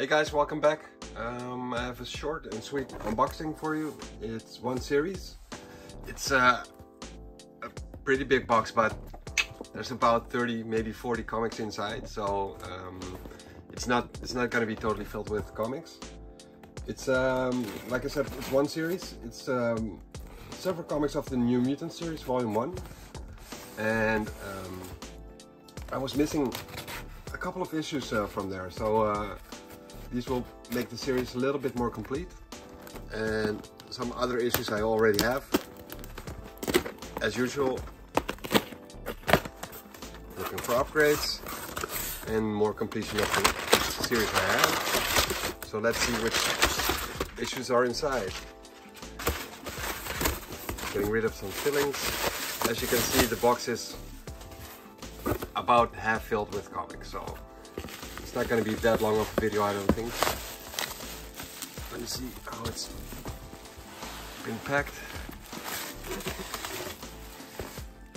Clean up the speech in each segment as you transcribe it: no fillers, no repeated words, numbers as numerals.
Hey guys, welcome back. I have a short and sweet unboxing for you. It's one series. It's a pretty big box, but there's about 30, maybe 40 comics inside, so it's not going to be totally filled with comics. It's like I said, it's one series. It's several comics of the New Mutants series, Volume 1, and I was missing a couple of issues from there, so these will make the series a little bit more complete. And some other issues I already have. As usual, looking for upgrades and more completion of the series I have. So let's see which issues are inside. Getting rid of some fillings. As you can see, the box is about half filled with comics, so it's not going to be that long of a video, I don't think. Let me see how it's been packed.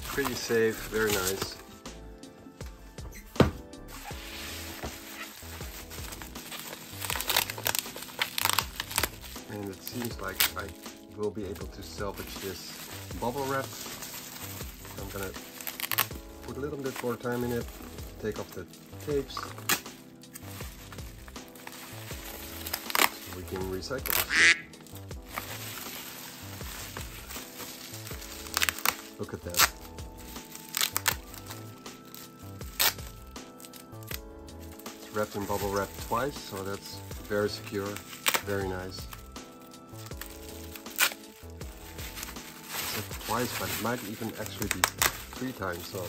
Pretty safe, very nice. And it seems like I will be able to salvage this bubble wrap. I'm gonna put a little bit more time in it, take off the tapes, so we can recycle this. Look at that. It's wrapped in bubble wrap twice, so that's very secure, very nice. I said twice, but it might even actually be 3 times, so.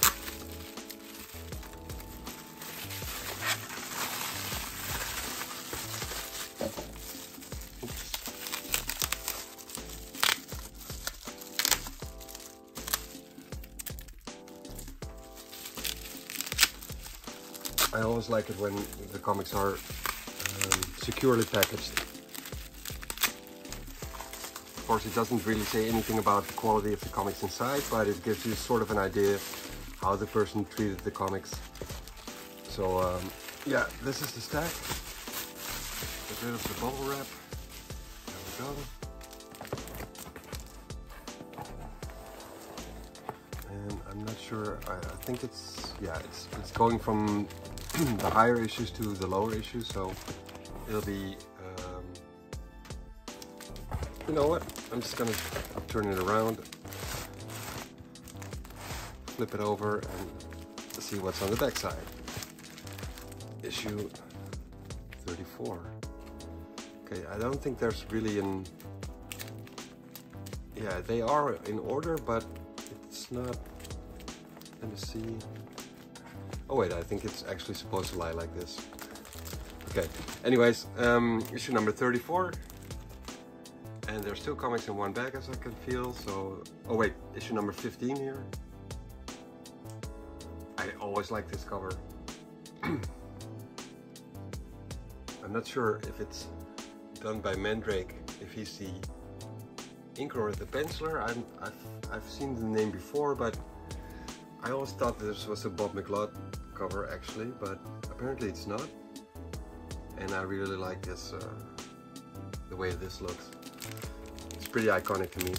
I always like it when the comics are securely packaged. Of course, it doesn't really say anything about the quality of the comics inside, but it gives you sort of an idea how the person treated the comics. So yeah, this is the stack. Get rid of the bubble wrap. There we go. And I'm not sure, I think it's, yeah, it's going from the higher issues to the lower issues, so it'll be, you know what, I'm just gonna turn it around, flip it over, and see what's on the back side. Issue 34. Okay, I don't think there's really yeah, they are in order, but it's not, let me see. Oh wait, I think it's actually supposed to lie like this. Okay, anyways, issue number 34. And there's 2 comics in one bag, as I can feel, so... Oh wait, issue number 15 here. I always like this cover. I'm not sure if it's done by Mandrake, if he's the inker or the penciler. I've seen the name before, but I always thought this was a Bob McLeod cover actually, but apparently it's not. And I really like this, the way this looks. It's pretty iconic to me.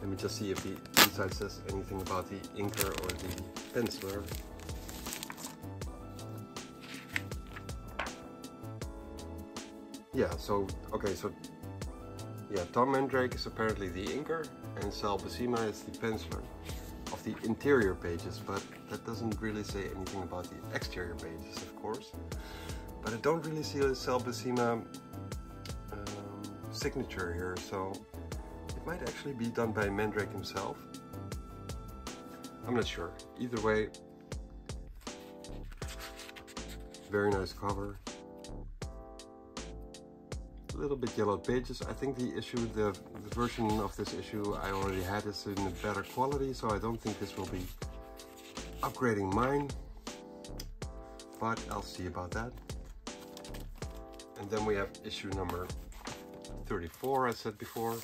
Let me just see if the inside says anything about the inker or the penciler. Yeah, so, okay, so, yeah, Tom Mandrake is apparently the inker, and Sal Buscema is the penciler of the interior pages, but that doesn't really say anything about the exterior pages, of course. But I don't really see a Sal Buscema signature here, so it might actually be done by Mandrake himself. I'm not sure. Either way, very nice cover. A little bit yellowed pages. I think the issue, the version of this issue I already had is in a better quality, so I don't think this will be upgrading mine, but I'll see about that. And then we have issue number 34, I said before,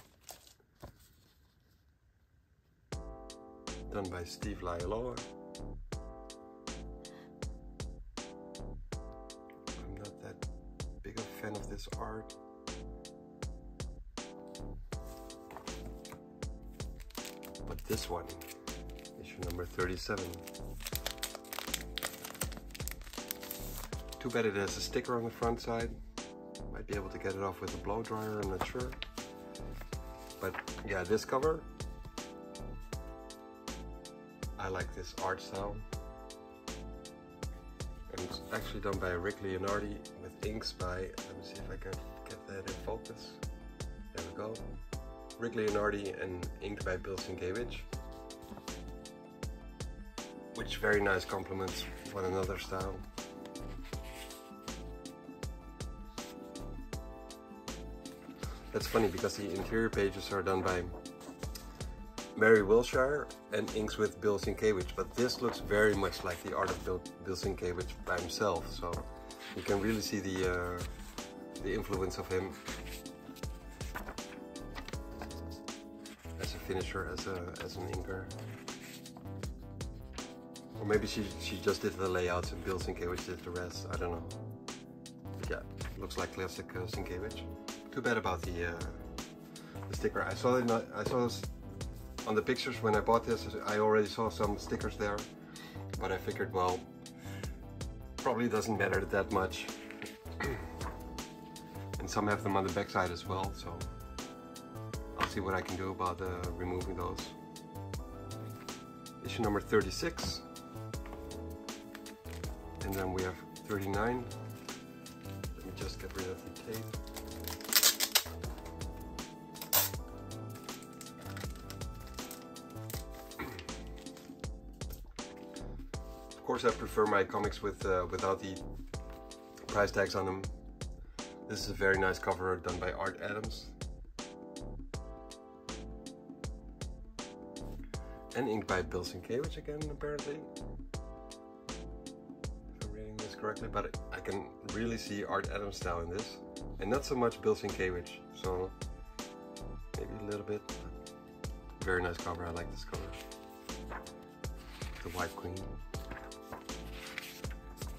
done by Steve Laialoa. I'm not that this art. But this one, issue number 37. Too bad it has a sticker on the front side. Might be able to get it off with a blow dryer, I'm not sure. But yeah, this cover, I like this art style. And it's actually done by Rick Leonardi with inks by, let me see if I can get that in focus. There we go. Rick Leonardi and inked by Bill Sienkiewicz. Which very nice complements one another style. That's funny because the interior pages are done by Mary Wilshire and inks with Bill Sienkiewicz, but this looks very much like the art of Bill Sienkiewicz by himself, so you can really see the influence of him as a finisher, as an inker. Or maybe she just did the layouts and Bill Sienkiewicz did the rest, I don't know. But yeah, looks like classic Sienkiewicz. Too bad about the sticker. I saw this on the pictures when I bought this. I already saw some stickers there, but I figured, well, probably doesn't matter that much. And some have them on the back side as well, so I'll see what I can do about removing those. Issue number 36, and then we have 39. Let me just get rid of the tape. Of course, I prefer my comics with without the price tags on them. This is a very nice cover done by Art Adams. And inked by Bill Sienkiewicz again, apparently. If I'm reading this correctly, but I can really see Art Adams style in this. And not so much Bill Sienkiewicz, so maybe a little bit. Very nice cover, I like this cover. The White Queen.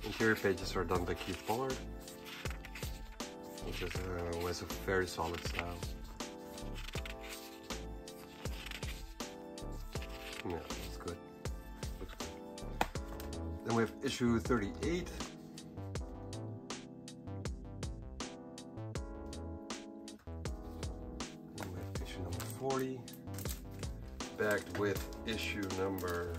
Interior pages are done by Keith Pollard, which has a very solid style. Yeah, looks good. Looks good. Then we have issue 38. Then we have issue number 40, backed with issue number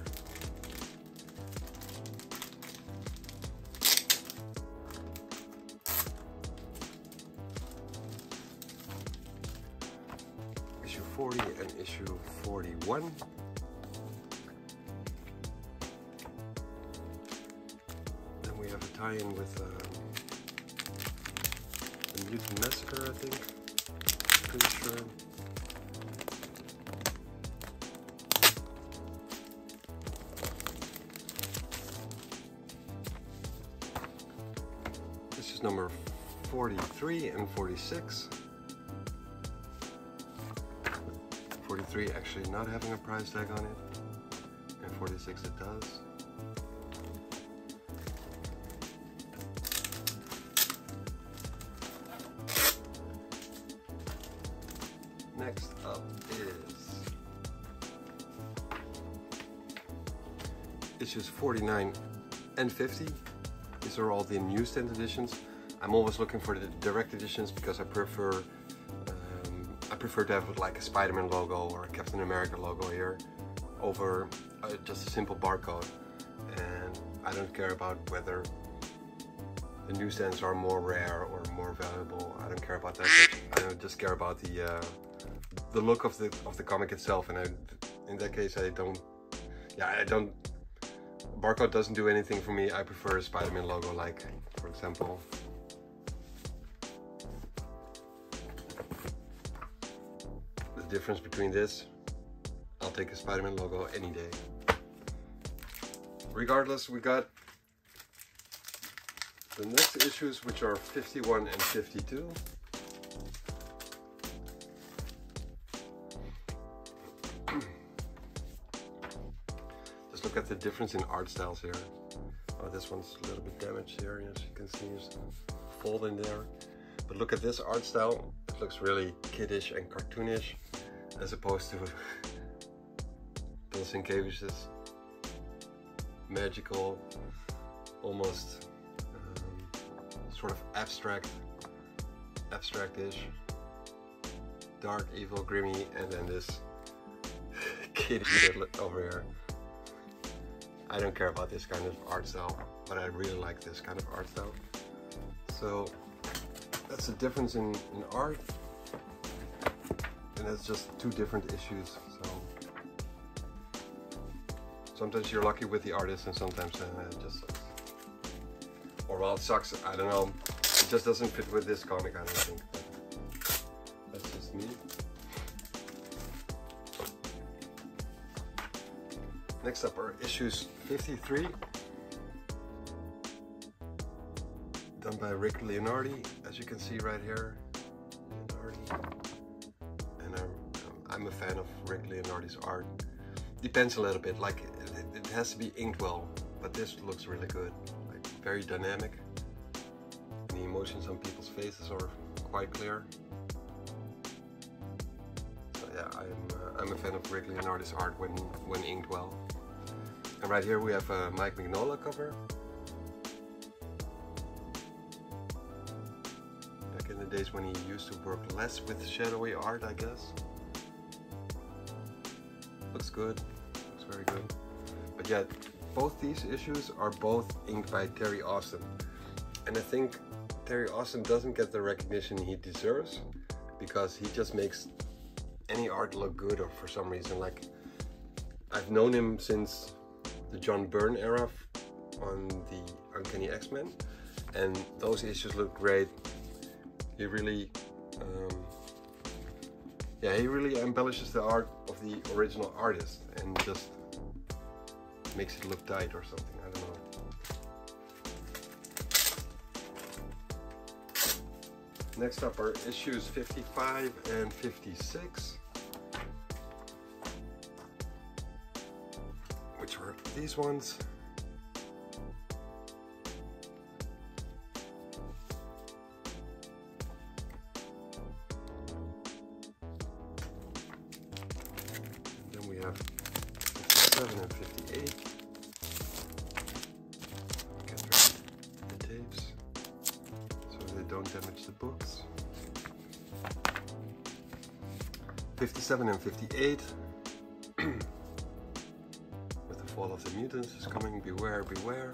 40 and issue 41. Then we have a tie-in with the Mutant Massacre, I think. Pretty sure. This is number 43 and 46. 43 actually not having a price tag on it, and 46 it does. Next up is issues 49 and 50. These are all the newsstand editions. I'm always looking for the direct editions because I prefer to have like a Spider-Man logo or a Captain America logo here over just a simple barcode, and I don't care about whether the newsstands are more rare or more valuable. I don't care about that. I just care about the look of the comic itself, and in that case I don't. Barcode doesn't do anything for me. I prefer a Spider-Man logo, like for example. Difference between this, I'll take a Spider-Man logo any day. Regardless, we got the next issues, which are 51 and 52. Just look at the difference in art styles here. Oh, this one's a little bit damaged here, as you can see, there's a fold in there. But look at this art style. It looks really kiddish and cartoonish, as opposed to Bill Sienkiewicz's magical, almost sort of abstract-ish, dark, evil, grimy, and then this kitty over here. I don't care about this kind of art style, but I really like this kind of art style. So that's the difference in art, and that's just two different issues. So sometimes you're lucky with the artist, and sometimes it just sucks. Or well, it sucks, I don't know. It just doesn't fit with this comic, I don't think. That's just me. Next up are issues 53, done by Rick Leonardi, as you can see right here. And I'm a fan of Rick Leonardi's art. Depends a little bit, like it has to be inked well, but this looks really good, like very dynamic. And the emotions on people's faces are quite clear. So yeah, I'm a fan of Rick Leonardi's art when inked well. And right here we have a Mike Mignola cover. Back in the days when he used to work less with shadowy art, I guess. Looks good, looks very good. But yeah, both these issues are both inked by Terry Austin. And I think Terry Austin doesn't get the recognition he deserves, because he just makes any art look good, or for some reason. Like, I've known him since the John Byrne era on the Uncanny X-Men, and those issues look great. He really he really embellishes the art of the original artist and just makes it look tight or something, I don't know. Next up are issues 55 and 56, which are these ones. And then we have 57 and 58. Get rid of the tapes so they don't damage the books. 57 and 58. Fall of the Mutants is coming, beware, beware.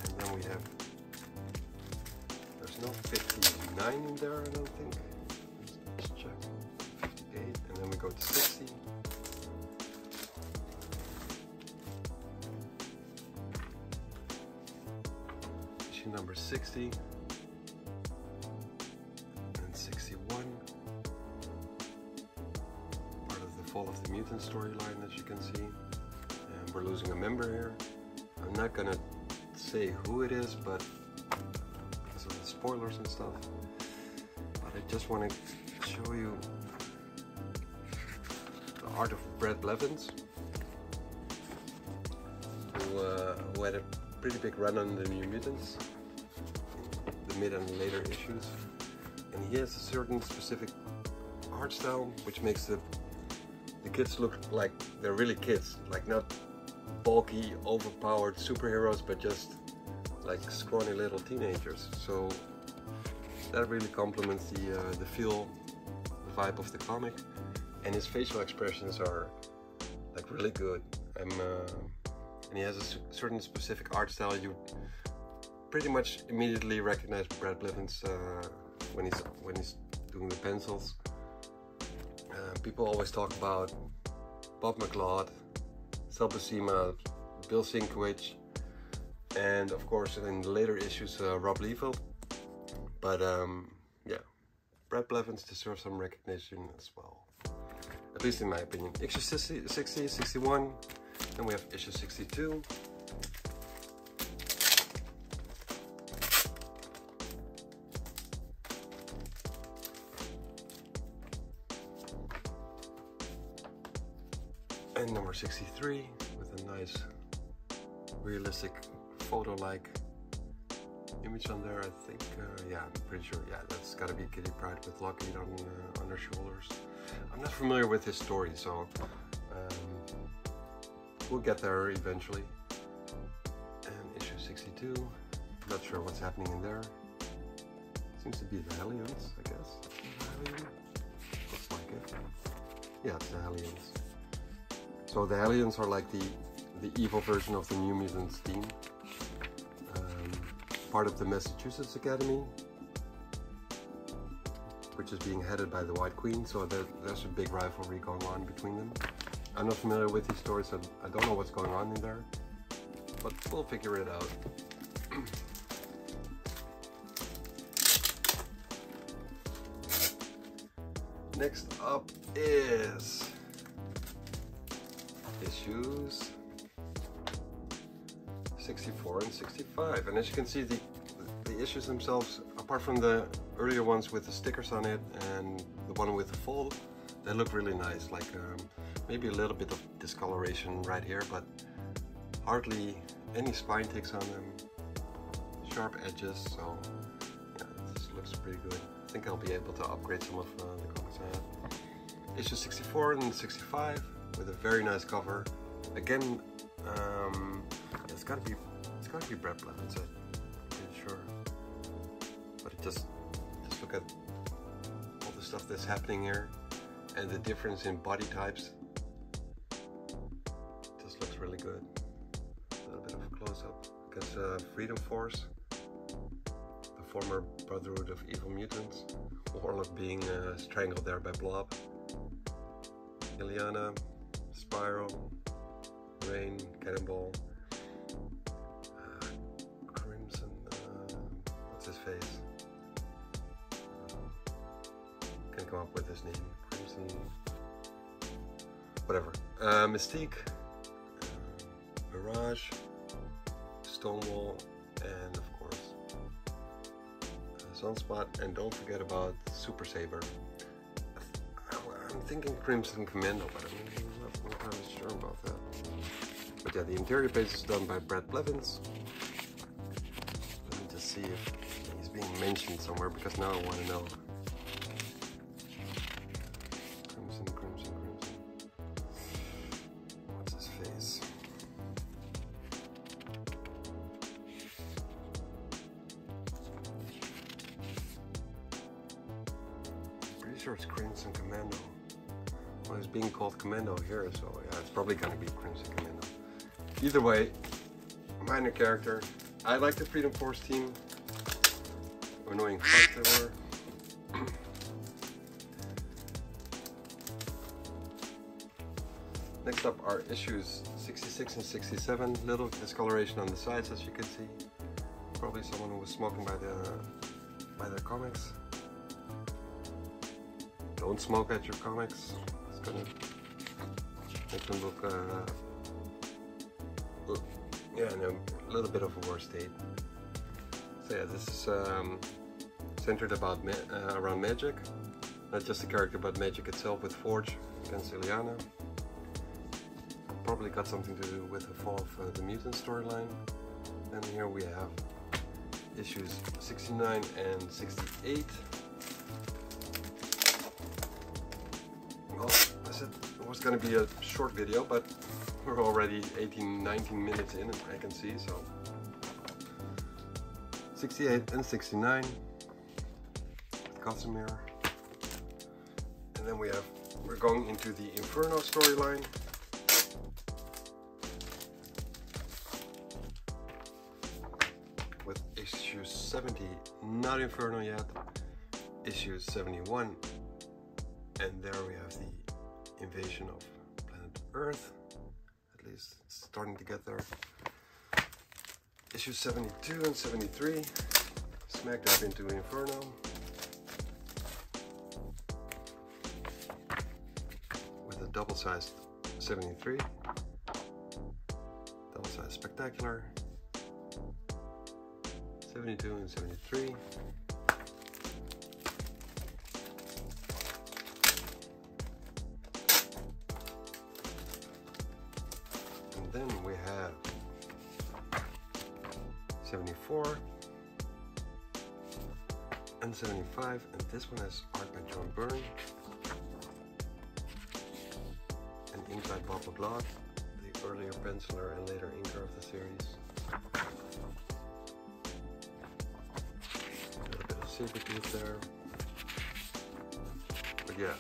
And then we have, there's no 59 in there, I don't think. Let's check. 58, and then we go to 60. Issue number 60. And 61. Fall of the Mutant storyline, as you can see, and we're losing a member here. I'm not gonna say who it is, but because of the spoilers and stuff. But I just want to show you the art of Brad Blevins, who had a pretty big run on the New Mutants, the mid and later issues, and he has a certain specific art style which makes the kids look like they're really kids, like not bulky, overpowered superheroes, but just like scrawny little teenagers. So that really complements the feel, the vibe of the comic, and his facial expressions are like really good. And he has a certain specific art style. You pretty much immediately recognize Brad Blevins when he's doing the pencils. People always talk about Bob McLeod, Sal Buscema, Bill Sienkiewicz's, and of course in the later issues Rob Liefeld. But yeah, Brad Blevins deserves some recognition as well, at least in my opinion. Issue 60, 61, then we have issue 62. And number 63 with a nice realistic photo-like image on there, I think. Yeah, I'm pretty sure. Yeah, that's got to be Kitty Pryde with Lockheed on her shoulders. I'm not familiar with his story, so we'll get there eventually. And issue 62, not sure what's happening in there. Seems to be the Hellions, I guess. Looks like it. Yeah, it's the Hellions. So the Hellions are like the evil version of the New Mutants team. Part of the Massachusetts Academy, which is being headed by the White Queen, so there's a big rivalry going on between them. I'm not familiar with these stories, so I don't know what's going on in there, but we'll figure it out. Next up is issues 64 and 65, and as you can see, the issues themselves, apart from the earlier ones with the stickers on it and the one with the fold, they look really nice. Like maybe a little bit of discoloration right here, but hardly any spine ticks on them, sharp edges, so yeah, this looks pretty good. I think I'll be able to upgrade some of the comics I have. Issue 64 and 65 with a very nice cover. Again, it's gotta be Brett Blevins, I'm pretty sure. But just look at all the stuff that's happening here and the difference in body types. Just looks really good. A little bit of a close-up. Because Freedom Force, the former Brotherhood of Evil Mutants, Warlock being strangled there by Blob, Ileana, Spiral, Rain, Cannonball, Crimson, what's his face? Can't come up with his name. Crimson, whatever. Mystique, Mirage, Stonewall, and of course Sunspot, and don't forget about Super Saber. I'm thinking Crimson Commando, but I'm not entirely sure about that. But yeah, the interior page is done by Brett Blevins. Let me just see if he's being mentioned somewhere, because now I want to know. Crimson. What's his face? Pretty sure it's Crimson Commando. Well, it's being called Commando here, so yeah, it's probably gonna be Crimson Commando. Either way, minor character. I like the Freedom Force team. Annoying fuck they were. Next up are issues 66 and 67. Little discoloration on the sides, as you can see. Probably someone who was smoking by their comics. Don't smoke at your comics. It's gonna make them look yeah, in a little bit of a worse state. So yeah, this is centered about around magic, not just the character, but magic itself, with Forge against Ileana. Probably got something to do with the fall of the mutant storyline. And here we have issues 69 and 68. Well, I said it was going to be a short video, but we're already 18-19 minutes in, I can see, so 68 and 69 with Gossamer. And then we're going into the Inferno storyline. With issue 70, not Inferno yet, issue 71, and there we have the invasion of planet Earth. At least it's starting to get there. Issue 72 and 73, smack dab into Inferno. With a double-sized 73, double-sized Spectacular, 72 and 73. And then we have 74, and 75, and this one has art by John Byrne and ink by Bob McLeod, the earlier penciler and later inker of the series. A little bit of secretive there, but yeah,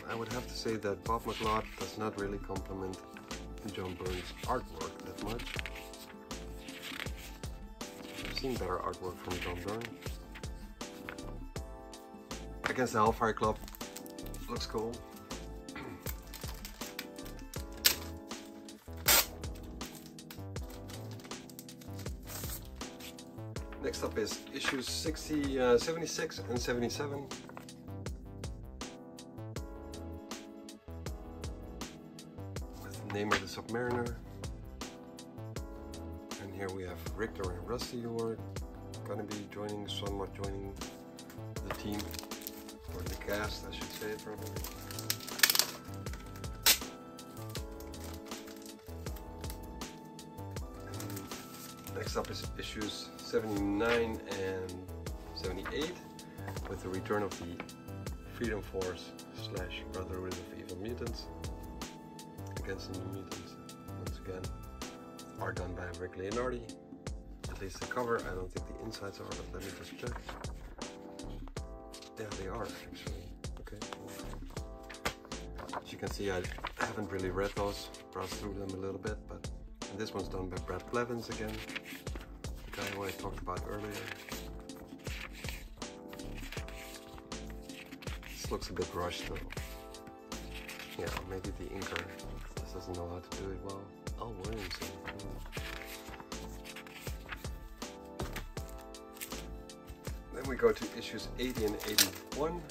I would have to say that Bob McLeod does not really complement John Byrne's artwork that much. I've seen better artwork from John Byrne. Against the Hellfire Club looks cool. Next up is issues 76 and 77. With the name of the Submariner. And here we have Richter and Rusty, who are gonna be somewhat joining the team, or the cast, I should say, probably. And next up is issues 79 and 78, with the return of the Freedom Force / Brotherhood of Evil Mutants against the New Mutants. Once again, art done by Rick Leonardi. At least the cover. I don't think the insides are, but let me just check. Yeah, they are actually. Okay. As you can see, I haven't really read those, browsed through them a little bit, but this one's done by Brad Blevins again, the guy who I talked about earlier. This looks a bit rushed though. Yeah, maybe the inker just doesn't know how to do it well. Al Williamson. Then we go to issues 80 and 81.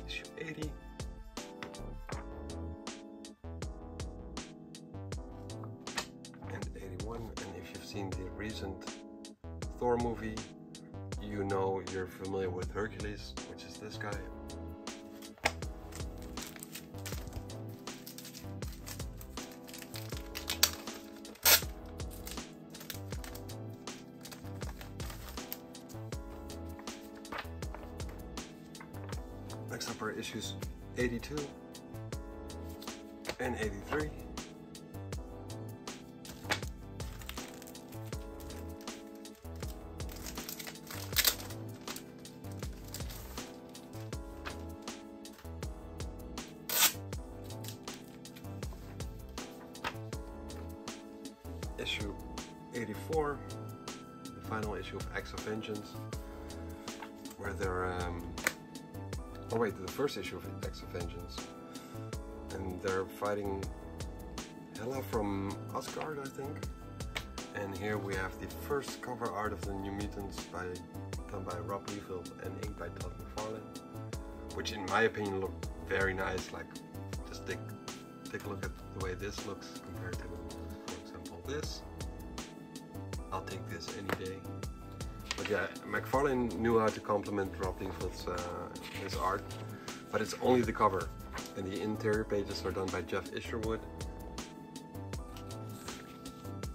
Issue 80. And 81. And if you've seen the recent Thor movie, you know you're familiar with Hercules, which is this guy. Next up are issues 82 and 83. Issue 84, the final issue of Acts of Vengeance, where they're oh wait, the first issue of Acts of Vengeance, and they're fighting Hela from Asgard, I think. And here we have the first cover art of the New Mutants done by Rob Liefeld and inked by Todd McFarlane, which in my opinion looked very nice. Like, just take a look at the way this looks compared to, for example, this. I'll take this any day. But yeah, McFarlane knew how to complement Rob Liefeld's his art, but it's only the cover, and the interior pages are done by Jeff Isherwood.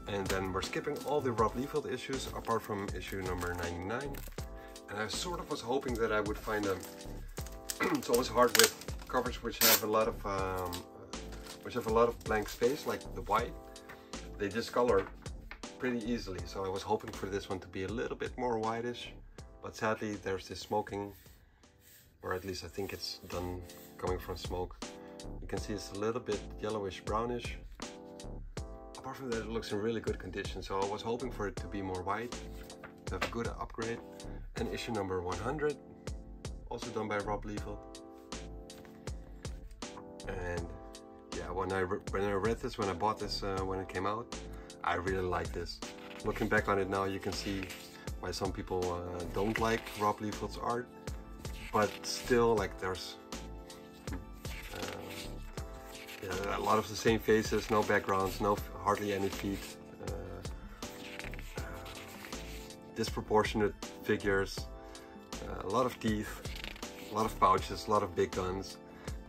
And then we're skipping all the Rob Liefeld issues apart from issue number 99. And I sort of was hoping that I would find them. It's always hard with covers which have a lot of blank space, like the white. They discolor pretty easily, so I was hoping for this one to be a little bit more whitish, but sadly there's this smoking, or at least I think it's done coming from smoke. You can see it's a little bit yellowish brownish. Apart from that, it looks in really good condition, so I was hoping for it to be more white, to have a good upgrade. And issue number 100, also done by Rob Liefeld. And yeah, when I read this, when I bought this when it came out, I really like this. Looking back on it now, you can see why some people don't like Rob Liefeld's art, but still, like, there's yeah, a lot of the same faces, no backgrounds, hardly any feet, disproportionate figures, a lot of teeth, a lot of pouches, a lot of big guns.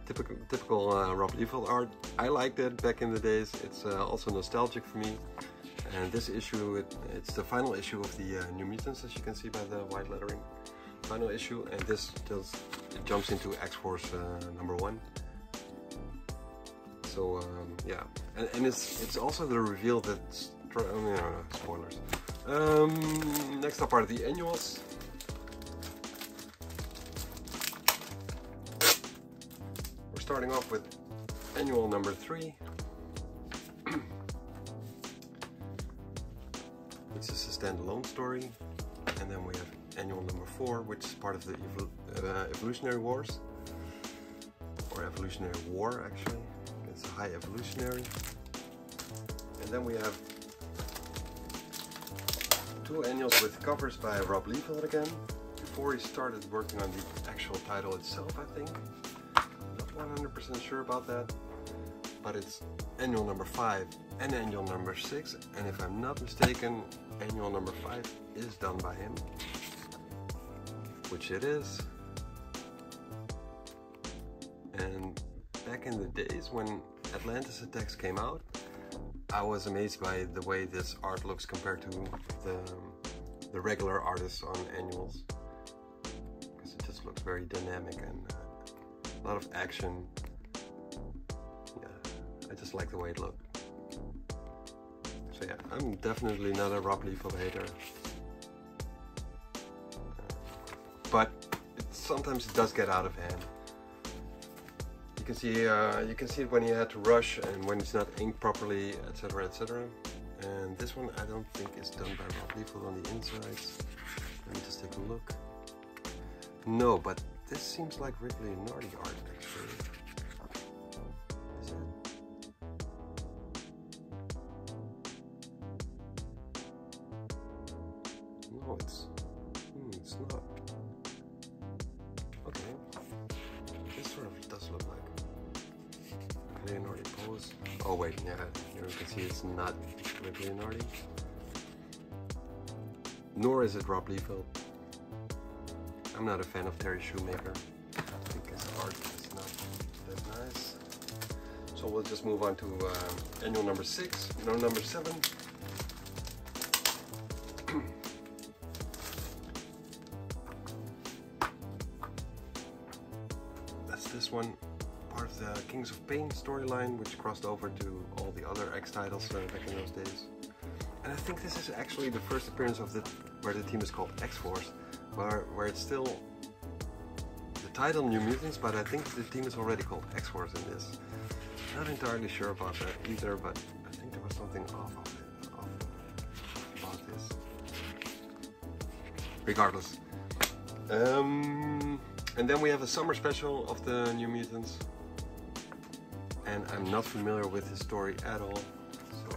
typical Rob Liefeld art. I liked it back in the days. It's also nostalgic for me. And this issue, it's the final issue of the New Mutants, as you can see by the white lettering. Final issue, and this just jumps into X-Force #1. So yeah, and it's also the reveal that spoilers. Next up are the annuals. We're starting off with annual number 3. Which is a standalone story, and then we have annual number 4, which is part of the Evolutionary Wars, or Evolutionary War actually. It's a high evolutionary. And then we have 2 annuals with covers by Rob Liefeld again, before he started working on the actual title itself, I think. Not 100% sure about that, but it's annual number 5 and annual number 6, and if I'm not mistaken, annual number 5 is done by him, which it is. And back in the days when Atlantis Attacks came out, I was amazed by the way this art looks compared to the regular artists on annuals, because it just looks very dynamic and a lot of action. Yeah, I just like the way it looked. So yeah, I'm definitely not a Rob Liefeld hater, but sometimes it does get out of hand. You can see it when he had to rush and when it's not inked properly, etc., etc. And this one I don't think is done by Rob Liefeld on the insides. Let me just take a look. No, but this seems like Ridley and Nardi art actually. Is it? No, it's not. Okay, this sort of does look like Ridley and Nardi pose. Oh wait, yeah, here you can see it's not Ridley and Nardi. Nor is it Rob Liefeld. I'm not a fan of Terry Shoemaker. I think his art is not that nice. So we'll just move on to annual number 6, no, number 7. That's this one, part of the Kings of Pain storyline, which crossed over to all the other X titles back in those days. And I think this is actually the first appearance of where the team is called X-Force, where it's still the title New Mutants, but I think the team is already called X-Force in this. Not entirely sure about that either, but I think there was something off about this. Regardless. And then we have a summer special of the New Mutants, and I'm not familiar with his story at all, so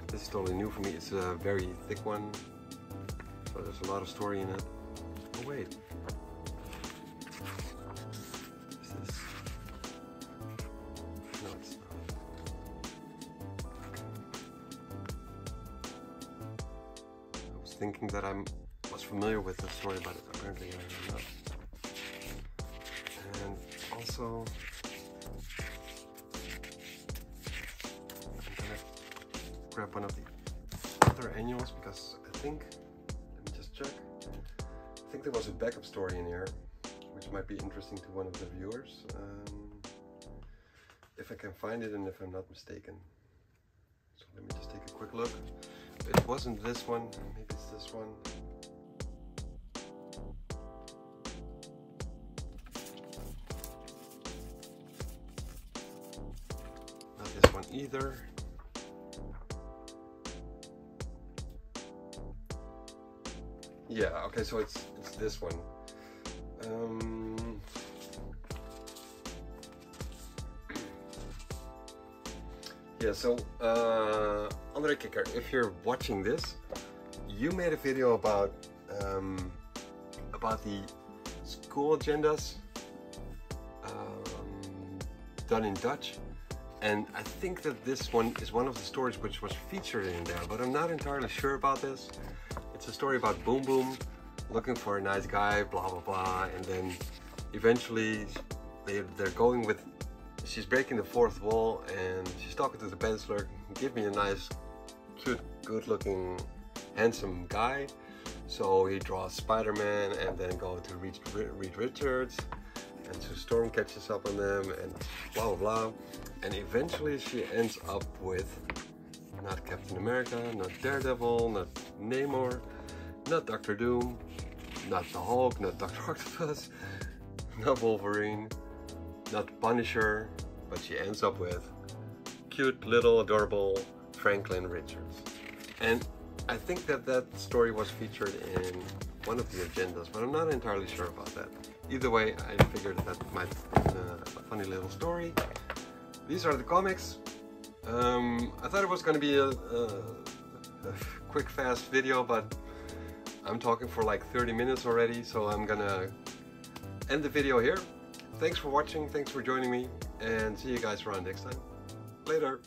this is totally new for me. It's a very thick one, so there's a lot of story in it. Oh wait, is this? No, it's not. I was thinking that I was familiar with the story, but apparently I'm not. And also, I'm gonna grab one of the other annuals because I think, let me just check, I think there was a backup story in here which might be interesting to one of the viewers, if I can find it and if I'm not mistaken. So let me just take a quick look. It wasn't this one, maybe it's this one. Not this one either. Yeah, okay, so it's this one. Yeah, so Andre Kikker, if you're watching this, you made a video about the school agendas done in Dutch, and I think that this one is one of the stories which was featured in there, but I'm not entirely sure about this. It's a story about Boom Boom looking for a nice guy, blah blah blah, and then eventually they're going with, she's breaking the fourth wall and she's talking to the penciler, give me a nice, cute, good looking, handsome guy. So he draws Spider-Man and then go to Reed Richards, and so Storm catches up on them and blah blah blah. And eventually she ends up with not Captain America, not Daredevil, not Namor, not Doctor Doom, not the Hulk, not Dr. Octopus, not Wolverine, not Punisher, but she ends up with cute little adorable Franklin Richards. And I think that story was featured in one of the agendas, but I'm not entirely sure about that. Either way, I figured that might be a funny little story. These are the comics. I thought it was going to be a quick, fast video, but I'm talking for like 30 minutes already, so I'm gonna end the video here. Thanks for watching, thanks for joining me, and see you guys around next time. Later!